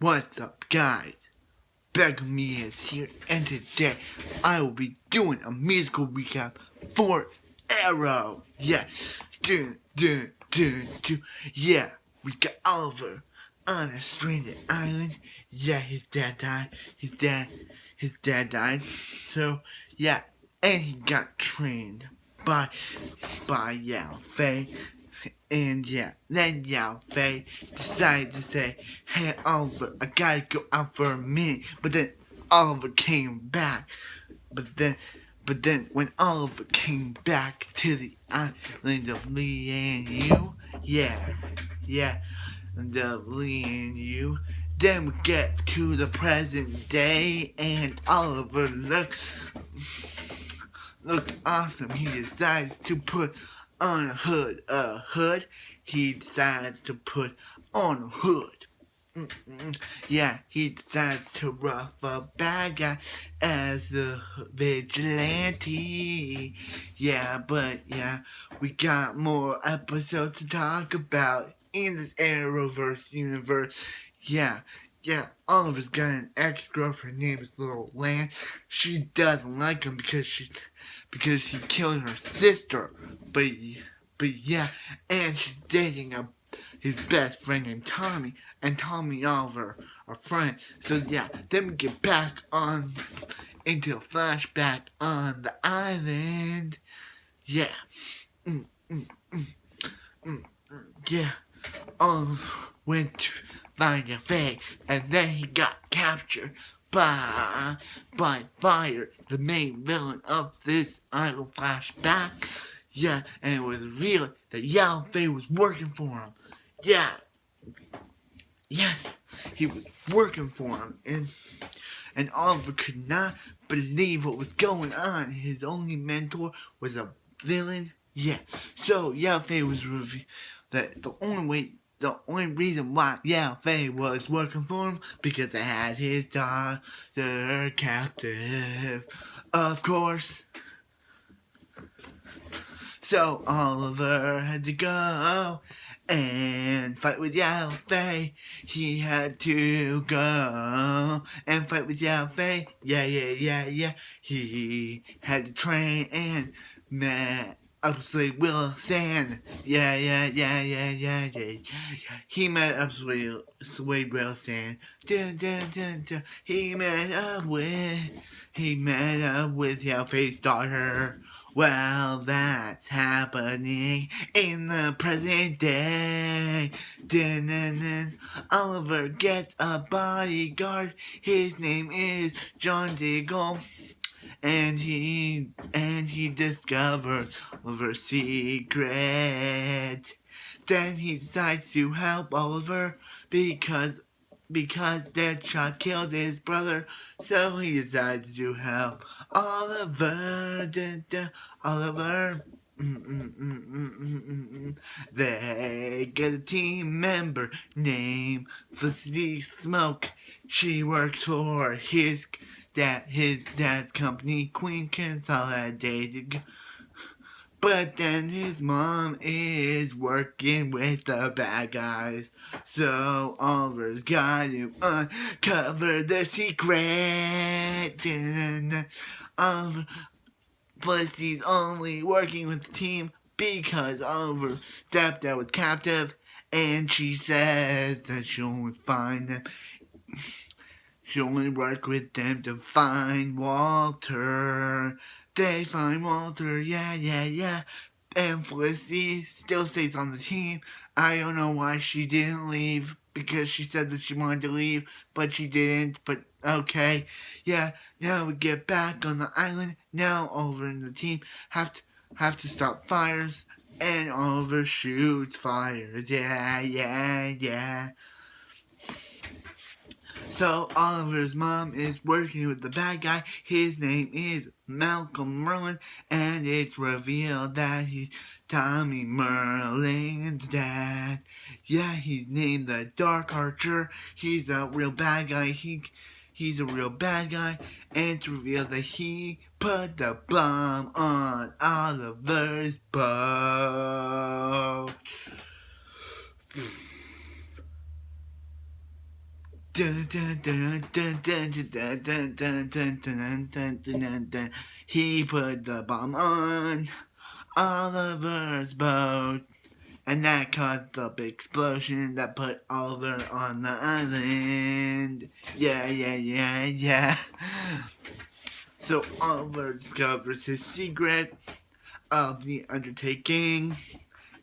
What's up, guys? Back with me is here, and today I will be doing a musical recap for Arrow. Yeah, yeah, we got Oliver on a stranded island. Yeah, his dad died. His dad died. So yeah, and he got trained by Yao Fei. And yeah, then Yao Fei decided to say, "Hey Oliver, I gotta go out for a minute." But then Oliver came back. But then when Oliver came back to the island of Lian Yu, the Lian Yu, then we get to the present day, and Oliver looked awesome. He decides to put on a hood. He decides to put on a hood. Yeah, he decides to rough a bad guy as a vigilante. Yeah, but yeah, we got more episodes to talk about in this Arrowverse universe. Yeah, Oliver's got an ex-girlfriend named Little Lance. She doesn't like him because he killed her sister. But yeah, and she's dating his best friend named Tommy, and Tommy Oliver are friends. So yeah, then we get back on into a flashback on the island. Yeah, yeah. Oliver went to find a Faye, and then he got captured by Fire, the main villain of this idol flashback. Yeah, and it was revealed that Yao Fei was working for him. Yeah, yes, he was working for him, and Oliver could not believe what was going on. His only mentor was a villain. Yeah, so Yao Fei was revealed that the only reason why Yao Fei was working for him because they had his daughter captive, of course. So Oliver had to go and fight with Yao Fei. He had to go and fight with Yao Fei. Yeah. He had to train and met Slade Wilson. Yeah. He met Slade Wilson. He met up with Yao Fei's daughter. Well, that's happening in the present day. Oliver gets a bodyguard. His name is John Diggle. And he discovers Oliver's secret. Then he decides to help Oliver because Deadshot killed his brother, so he decides to help Oliver. Oliver. They get a team member named Felicity Smoke. She works for his dad's company, Queen Consolidated. But then his mom is working with the bad guys. So Oliver's got to uncover their secret. Oliver, Felicity's only working with the team because Oliver's stepdad was captive. And she says that she'll only find them. She'll only work with them to find Walter. They find Walter, yeah. And Felicity still stays on the team. I don't know why she didn't leave, because she said that she wanted to leave, but she didn't. But okay, yeah. Now we get back on the island. Now Oliver and the team have to stop fires, and Oliver shoots fires. Yeah. So Oliver's mom is working with the bad guy. His name is Malcolm Merlin, and it's revealed that he's Tommy Merlin's dad. Yeah, he's named the Dark Archer. He's a real bad guy. He's a real bad guy, and it's revealed that he put the bomb on Oliver's boat. He put the bomb on Oliver's boat, and that caused the big explosion that put Oliver on the island. Yeah. So Oliver discovers his secret of the undertaking,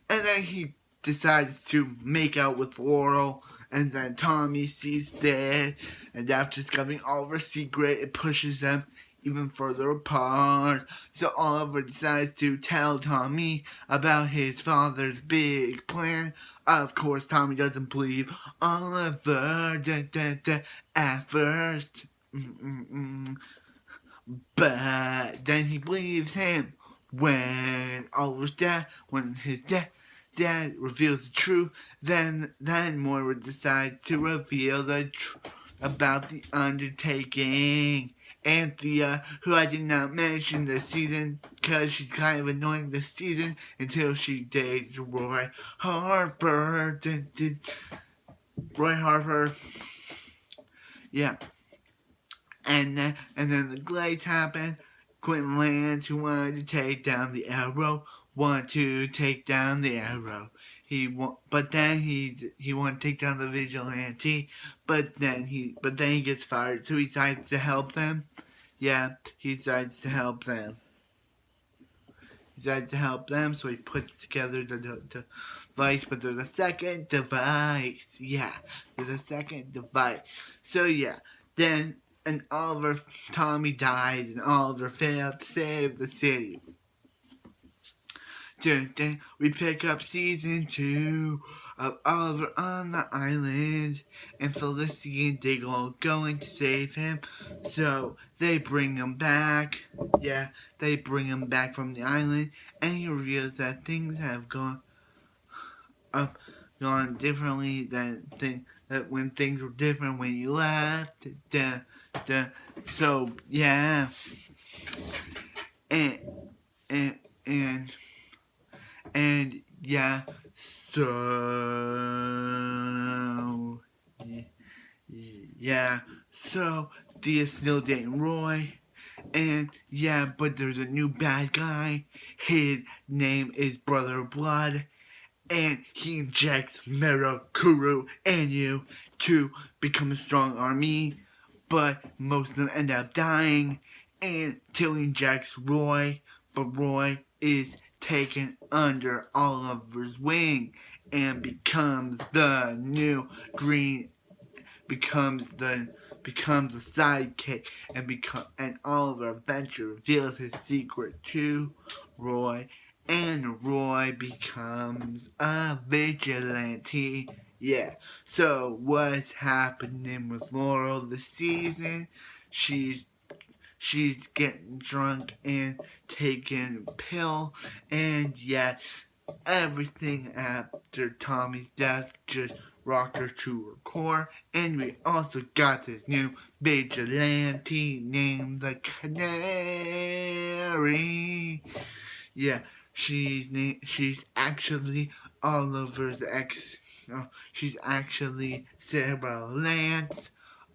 and then he decides to make out with Laurel, and then Tommy sees dead, and after discovering Oliver's secret, it pushes them even further apart. So Oliver decides to tell Tommy about his father's big plan. Of course, Tommy doesn't believe Oliver at first. But then he believes him when his dad reveals the truth. Then Moira decides to reveal the truth about the undertaking. Anthea, who I did not mention this season because she's kind of annoying this season until she dates Roy Harper. Roy Harper. Yeah. And then the Glades happen. Quentin Lance, who wanted to take down the Arrow, wanted to take down the Arrow. But then he wanted to take down the Vigilante. But then he gets fired, so he decides to help them. Yeah, he decides to help them. So he puts together the device, but there's a second device. Yeah, there's a second device. So yeah, then Tommy dies, and Oliver failed to save the city. Then we pick up season 2 of Oliver on the island, and Felicity and Diggle going to save him. So they bring him back. Yeah, they bring him back from the island, and he reveals that things have gone differently that when things were different when you left. So yeah, and yeah, so yeah, so Thea's still dating Roy, and yeah, but there's a new bad guy. His name is Brother Blood, and he injects Meru, Kuru, and you to become a strong army, but most of them end up dying, and till he injects Roy, but Roy is taken under Oliver's wing and becomes the new green, becomes a sidekick, and Oliver eventually reveals his secret to Roy, and Roy becomes a vigilante. Yeah. So what's happening with Laurel this season? She's getting drunk and taking a pill, and yeah, everything after Tommy's death just rocked her to her core. And we also got this new vigilante named the Canary. Yeah, she's actually Oliver's ex. She's actually Sarah Lance.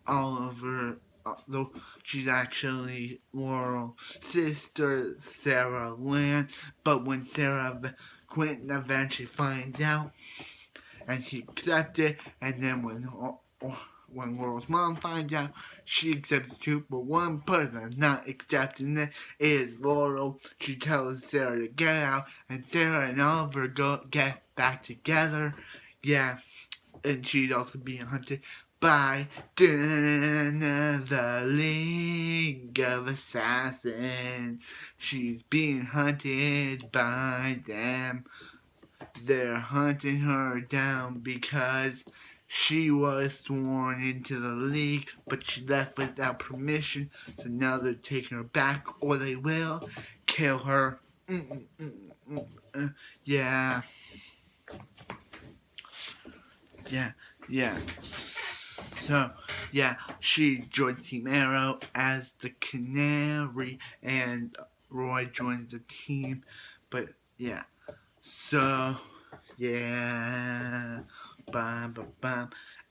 Oliver, though she's actually Laurel's sister, Sarah Lance. But when Quentin eventually finds out, and he accepts it, and then when Laurel's mom finds out, she accepts it too. But one person not accepting it is Laurel. She tells Sarah to get out, and Sarah and Oliver get back together. Yeah, and she's also being hunted by the League of Assassins. She's being hunted by them. They're hunting her down because she was sworn into the League, but she left without permission. So now they're taking her back, or they will kill her. Yeah. So, yeah, she joins Team Arrow as the Canary, and Roy joins the team. But, yeah. So, yeah.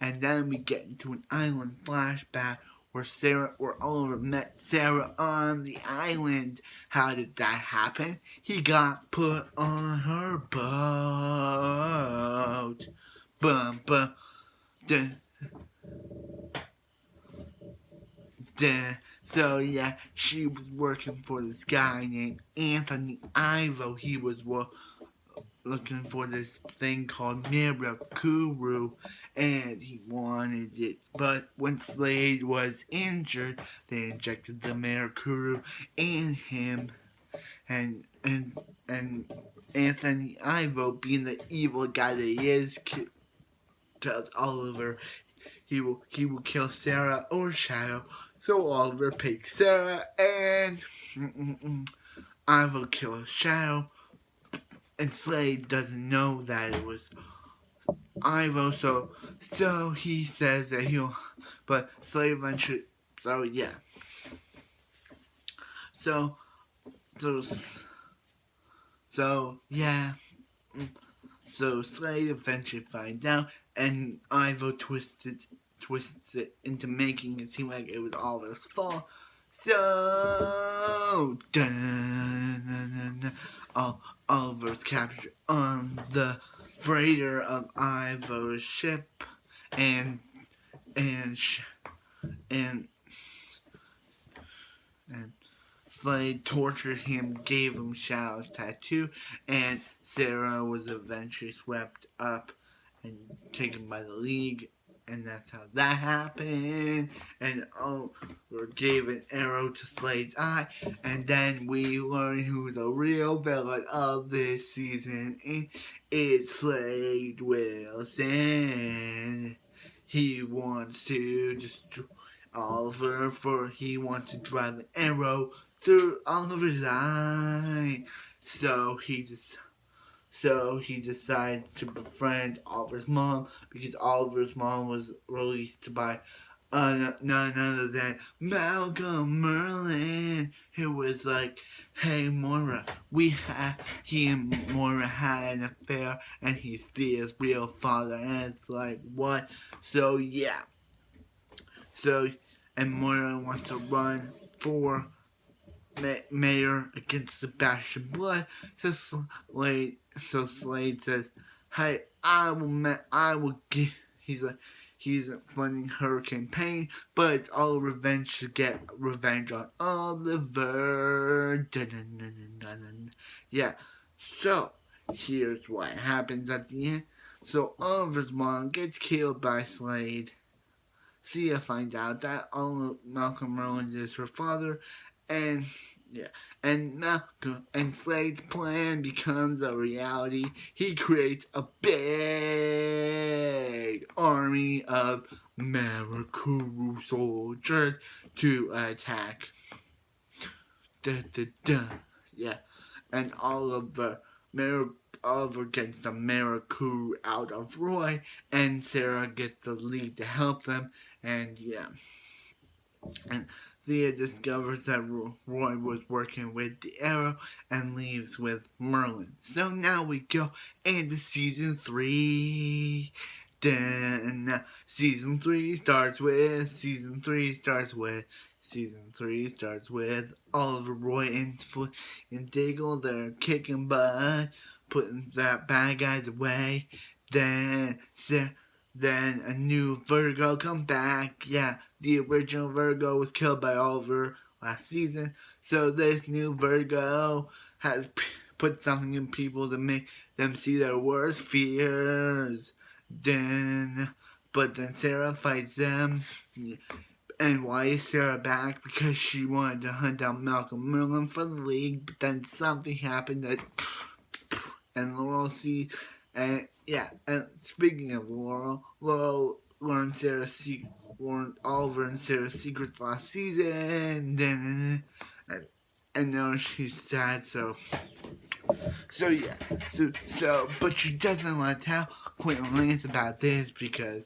And then we get into an island flashback where Oliver met Sarah on the island. How did that happen? He got put on her boat. Bum bum. Duh, duh. So yeah, she was working for this guy named Anthony Ivo. He was looking for this thing called Mirakuru, and he wanted it. But when Slade was injured, they injected the Mirakuru in him, and Anthony Ivo, being the evil guy that he is, tells Oliver he will kill Sarah or Shadow. So Oliver picks Sarah, and Ivo kills Shadow. And Slade doesn't know that it was Ivo, so he says that but Slade eventually, so yeah. So yeah. So Slade eventually finds out, and Ivo twists it into making it seem like it was Oliver's fault. So, Oliver's captured on the freighter of Ivo's ship, and Slade tortured him, gave him Shadow's tattoo, and Sarah was eventually swept up and taken by the League, and that's how that happened. And Oliver gave an arrow to Slade's eye, and then we learn who the real villain of this season is. Slade Wilson. He wants to destroy Oliver, he wants to drive an arrow through Oliver's eye. So he decides to befriend Oliver's mom, because Oliver's mom was released by none other than Malcolm Merlyn, who was like, "Hey Moira, he and Moira had an affair, and he's Thea's real father." And it's like, what? So yeah. And Moira wants to run for mayor against Sebastian Blood. So Slade says, "Hey, I will give." He's funding her campaign, but it's all revenge to get revenge on Oliver. Yeah. So here's what happens at the end. So Oliver's mom gets killed by Slade. Thea finds out that Malcolm Merlyn is her father, and Malcolm and Slade's plan becomes a reality. He creates a big army of Mirakuru soldiers to attack. Yeah, and Oliver gets the Mirakuru out of Roy, and Sarah gets the League to help them, and yeah. And Thea discovers that Roy was working with the Arrow and leaves with Merlyn. So now we go into season 3. Then season 3 starts with Oliver, Roy, and Diggle. They're kicking butt, putting that bad guys away. Then a new Virgo come back. Yeah, the original Virgo was killed by Oliver last season. So this new Virgo has put something in people to make them see their worst fears. But then Sarah fights them. And why is Sarah back? Because she wanted to hunt down Malcolm Merlyn for the League, but then something happened and Laurel sees, and yeah, and speaking of Laurel learned Oliver and Sarah's secrets last season, and now she's sad, so yeah, but she doesn't want to tell Quentin Lance about this because,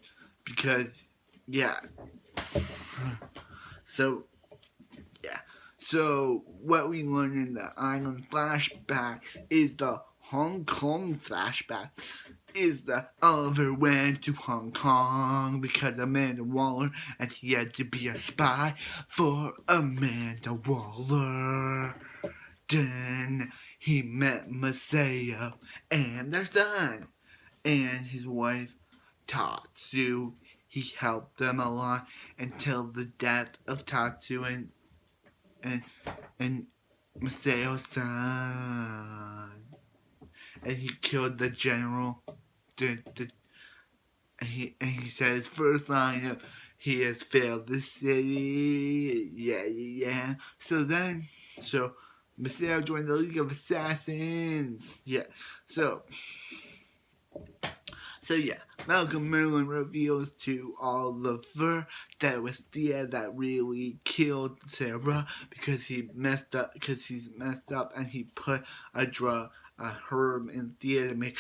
yeah. So, yeah. So, what we learn in the island flashback is the Hong Kong flashback. is that Oliver went to Hong Kong because of Amanda Waller, and he had to be a spy for Amanda Waller. Then he met Maseo and their son and his wife Tatsu. He helped them a lot until the death of Tatsu and Masayo's son. And he killed the general. And he said his first line of, he has failed the city. Yeah. So Masayo joined the League of Assassins. Yeah. So yeah, Malcolm Merlyn reveals to Oliver that it was Thea that really killed Sarah because he's messed up and he put a herb in Thea to make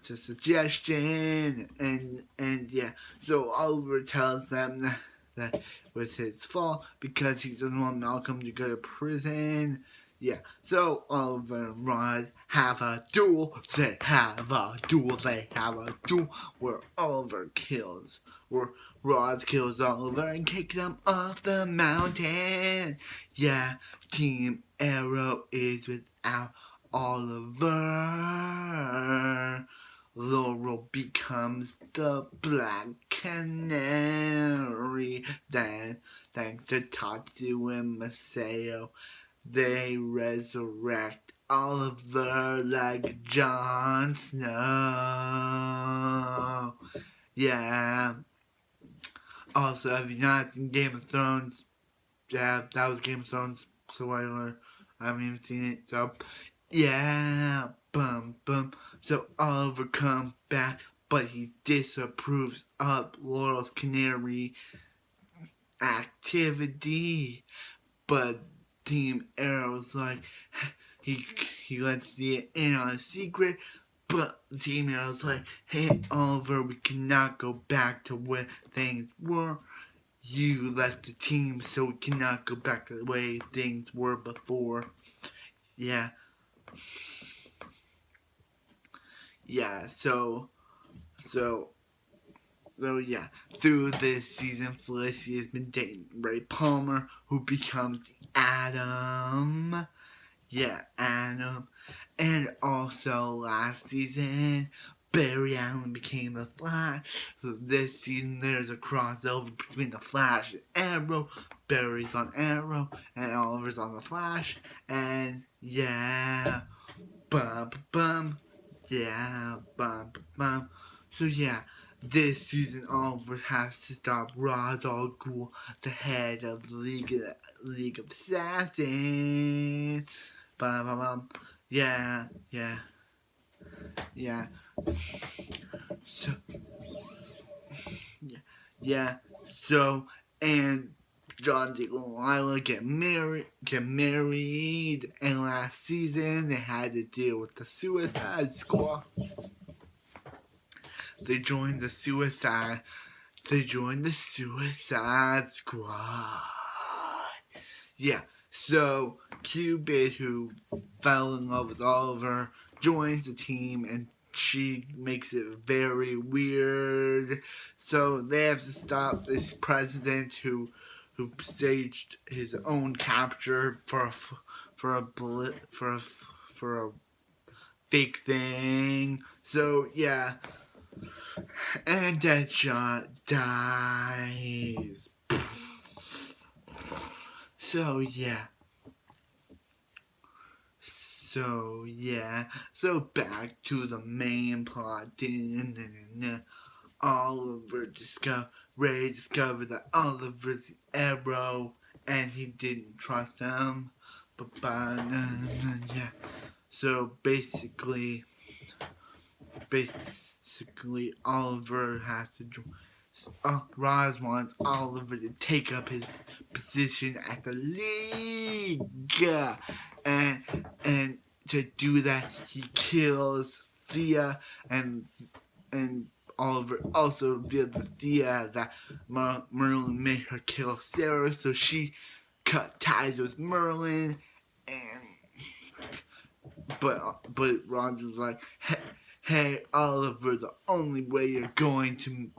a suggestion and yeah. So Oliver tells them that it was his fault because he doesn't want Malcolm to go to prison. Yeah, so Oliver and Rod have a duel. They have a duel where Rod kills Oliver and kicks him off the mountain. Yeah, Team Arrow is without Oliver. Laurel becomes the Black Canary. Then, thanks to Tatsu and Maseo, they resurrect Oliver like Jon Snow. Yeah. Also, if you've not seen Game of Thrones, yeah, that was Game of Thrones. So I haven't even seen it. So, yeah. Bum. So Oliver comes back, but he disapproves of Laurel's Canary activity. But Team Arrow's like, he lets the in on a secret, but Team Arrow's like, hey Oliver, we cannot go back to where things were. You left the team, so we cannot go back to the way things were before. Yeah. Yeah, so yeah, through this season, Felicity has been dating Ray Palmer, who becomes Adam. Yeah, Adam. And also last season, Barry Allen became the Flash. So this season, there's a crossover between the Flash and Arrow. Barry's on Arrow, and Oliver's on the Flash. And yeah, bum. Yeah, bum. So yeah, this season Oliver has to stop Ra's al Ghul, the head of the League of Assassins. Bum. Yeah. So yeah. So and John D. Lila get married, and last season they had to deal with the Suicide Squad. They joined the Suicide Squad. Yeah, so Cupid, who fell in love with Oliver, joins the team and she makes it very weird. So they have to stop this president who staged his own capture for a fake thing. So yeah, and Deadshot dies. So yeah. So back to the main plot. Ray discovered that Oliver's the Arrow, and he didn't trust him. Yeah. So basically, Oliver has to join. Roz wants Oliver to take up his position at the League, and to do that, he kills Thea, and Oliver also revealed to Thea that Merlyn made her kill Sarah, so she cut ties with Merlyn, but Ron was like, hey Oliver, the only way you're going to,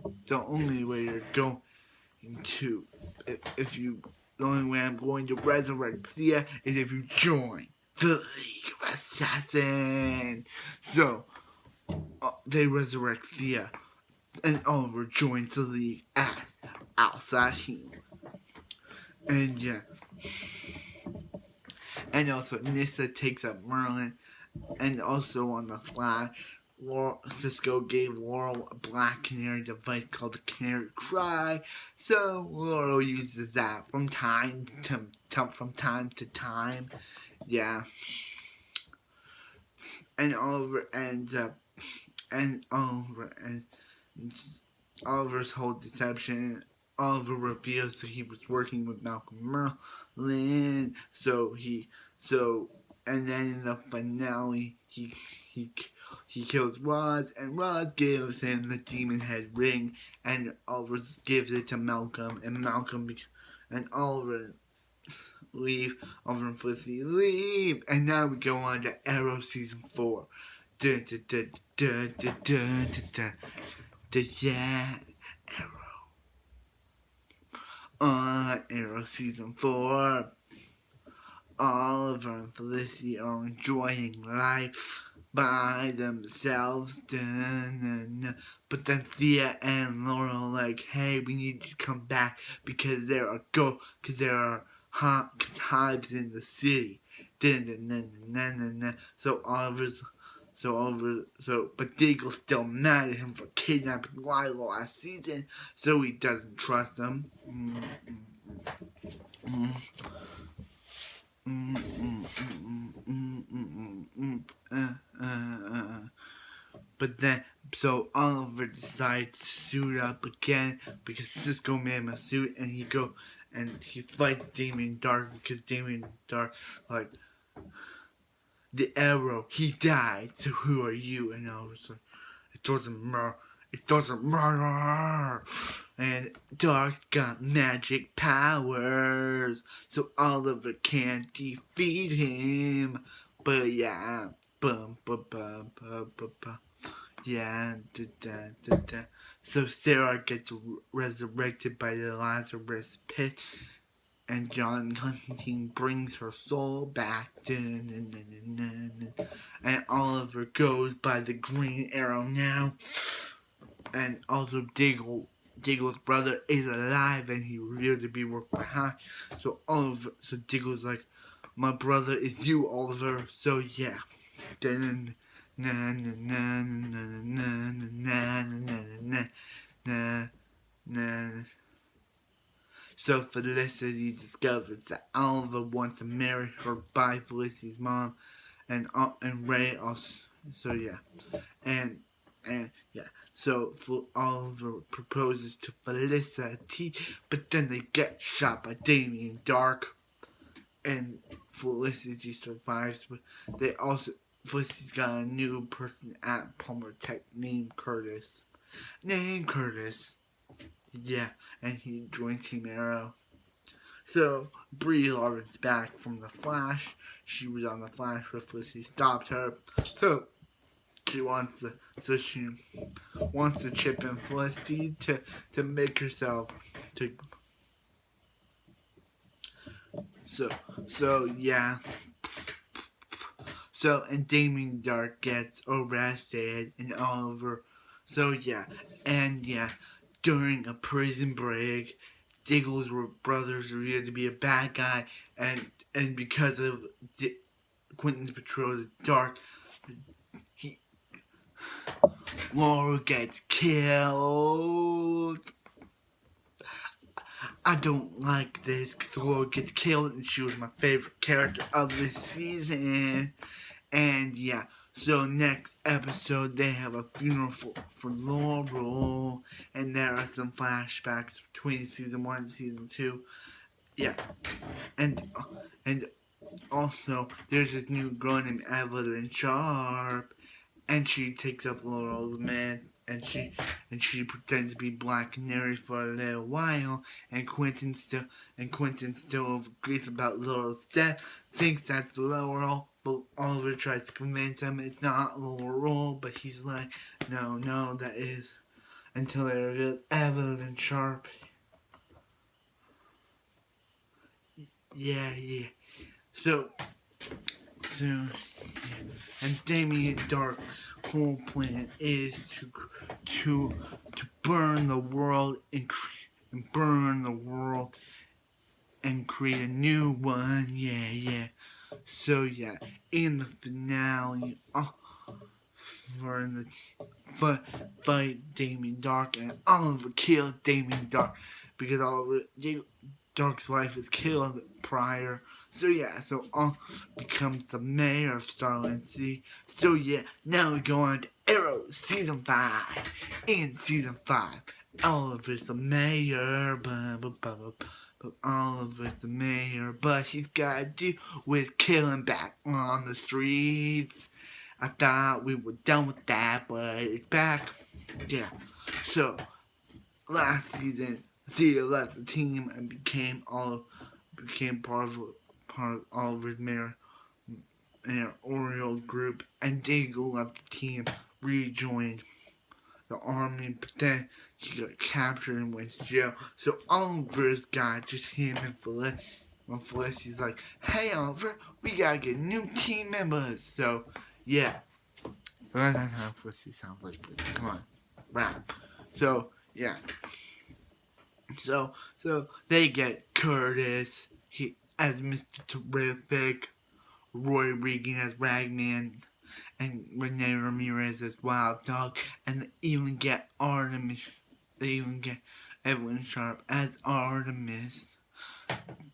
if you, the only way I'm going to resurrect Thea is if you join the League of Assassins. So, they resurrect Thea, and Oliver joins the League at Al-Sahim. And yeah. And also, Nyssa takes up Merlin, and also on the fly, Cisco gave Laurel a black canary device called the Canary Cry, so Laurel uses that from time to time. Yeah. And Oliver ends up, and Oliver's whole deception. Oliver reveals that he was working with Malcolm Merlin, and then in the finale, he kills Roz, and Roz gives him the demon head ring, and Oliver gives it to Malcolm, and Oliver Oliver and Felicity leave, and now we go on to Arrow season 4. Yeah, Arrow. On Arrow season 4, Oliver and Felicity are enjoying life by themselves. But then Thea and Laurel are like, hey, we need to come back because there are hives in the city. But Diggle's still mad at him for kidnapping Lila last season, so he doesn't trust him. But then, so Oliver decides to suit up again because Cisco made him a suit, and he fights Damien Dark because Damien Dark, like, the Arrow, he died, so who are you? And Oliver's like, it doesn't matter. And Dark got magic powers, so Oliver can't defeat him. But yeah, yeah, So Sarah gets resurrected by the Lazarus pit, and John Constantine brings her soul back. And Oliver goes by the Green Arrow now. And also Diggle's brother is alive, and he revealed to be worked behind. So Diggle's like, my brother is you, Oliver. So yeah. So Felicity discovers that Oliver wants to marry her by Felicity's mom, and Ray also. So yeah, and yeah. So Oliver proposes to Felicity, but then they get shot by Damien Dark, and Felicity survives. But Felicity's got a new person at Palmer Tech named Curtis. Yeah, and he joins Team Arrow. So Brie Larson's back from the Flash. She was on the Flash where Felicity stopped her. So she wants to chip in Felicity to make herself to. So yeah. So and Damien Dark gets arrested, and Oliver. So yeah, and yeah. During a prison break, Diggle's brothers revealed to be a bad guy, and because of Quentin's betrayal of Dark, Laura gets killed. I don't like this because Laura gets killed, and she was my favorite character of this season. And yeah. So next episode, they have a funeral for Laurel, and there are some flashbacks between season 1 and season 2. Yeah, and also there's this new girl named Evelyn Sharp, and she takes up Laurel's man, and she pretends to be Black Canary for a little while, and Quentin still agrees about Laurel's death, thinks that's Laurel, But Oliver tries to convince him it's not Laurel, but he's like, no, that is. Until they reveal Evelyn Sharp. Yeah. So, yeah. And Damien Dark's whole plan is to burn the world and burn the world and create a new one. Yeah. So yeah, in the finale, but fight Damien Dark, and Oliver kills Damien Dark because Oliver Dark's wife is killed prior. So yeah, so Oliver becomes the mayor of Starland City. So yeah, now we go on to Arrow Season 5. In Season 5, Oliver's the mayor, but Oliver's the mayor, but he's gotta deal with killing back on the streets. I thought we were done with that, but it's back. Yeah. So, last season, Thea left the team and became part of Oliver's mayor Oriole group, and Dago left the team, rejoined the army, but then he got captured and went to jail. So Oliver's got just him and Felicity. When Felicity's like, "Hey Oliver, we gotta get new team members." So yeah, but that's not how Felicity sounds like. But come on, rap. So yeah, so they get Curtis as Mr. Terrific, Roy Regan as Ragman, and Renee Ramirez as Wild Dog, and they even get Artemis. They even get Evelyn Sharp as Artemis,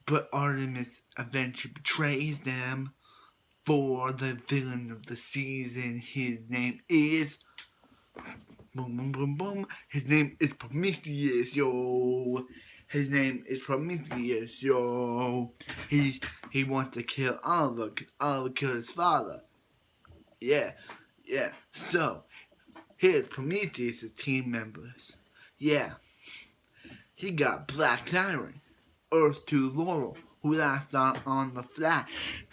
but Artemis eventually betrays them for the villain of the season. His name is boom. His name is Prometheus, yo. His name is Prometheus, yo. He wants to kill Oliver because Oliver killed his father. Yeah. So, here's Prometheus' team members. Yeah. He got Black Siren, Earth 2 Laurel, who last saw on the Flash.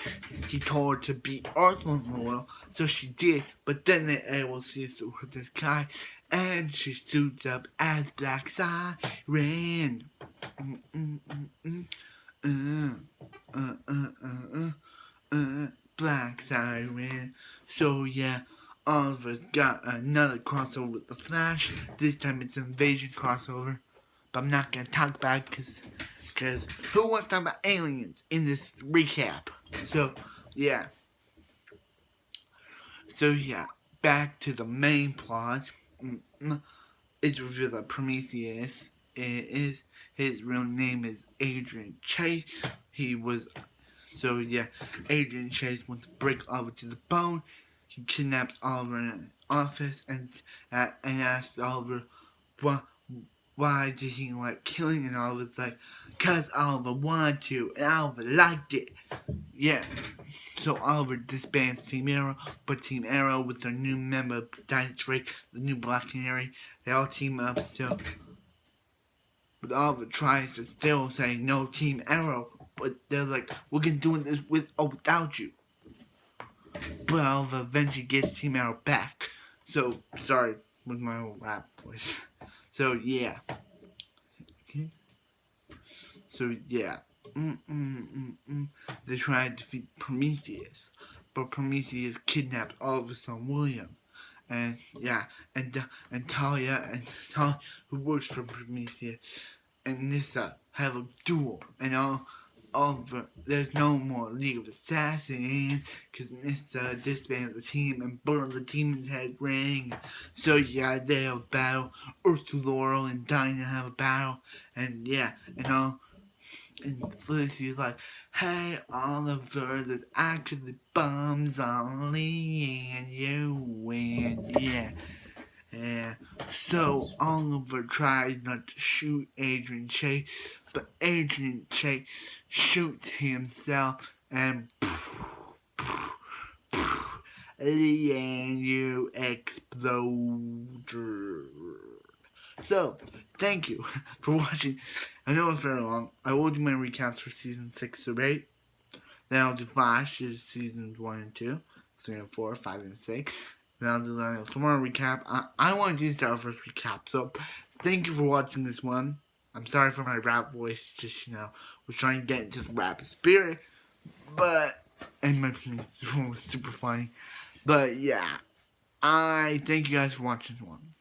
He told her to beat Earth 1 Laurel, so she did, but then the arrow sees through the sky, and she suits up as Black Siren. Black Siren. So yeah, Oliver's got another crossover with the Flash. This time it's an Invasion crossover, but I'm not gonna talk about it because who wants to talk about aliens in this recap? So yeah, back to the main plot. It's revealed that Prometheus is his real name is Adrian Chase. Adrian Chase wants to break Oliver to the bone. He kidnaps Oliver in an office and asks Oliver why did he like killing, and Oliver's like, "'Cause Oliver wanted to, and Oliver liked it." Yeah. So Oliver disbands Team Arrow, but Team Arrow with their new member, Drake, the new Black Canary, they all team up still. But Oliver tries to still say no Team Arrow, but they're like, "We're gonna do this with or without you." But Oliver eventually gets Team Arrow back. So, sorry with my old rap voice. So, yeah. They try to defeat Prometheus, but Prometheus kidnapped Oliver's son William, and Talia, who works for Prometheus, and Nyssa have a duel, and Oliver, there's no more League of Assassins, because Nyssa disbanded the team and burned the demon's head ring. So yeah, they have a battle. Earth 2 Laurel and Dinah have a battle, and Felicity's like, "Hey Oliver, there's actually bombs on Lee and you win." Yeah. So Oliver tries not to shoot Adrian Chase, but Adrian Chase shoots himself, and Lee and you explode. So, thank you for watching. I know it's very long. I will do my recaps for season 6 through 8. Then I'll do Flash, seasons 1 and 2, 3 and 4, 5 and 6. Then I'll do the tomorrow recap. I want to do Star Wars recap. So thank you for watching this one. I'm sorry for my rap voice. Just was trying to get into the rap spirit, and my performance was super funny. But yeah, I thank you guys for watching this one.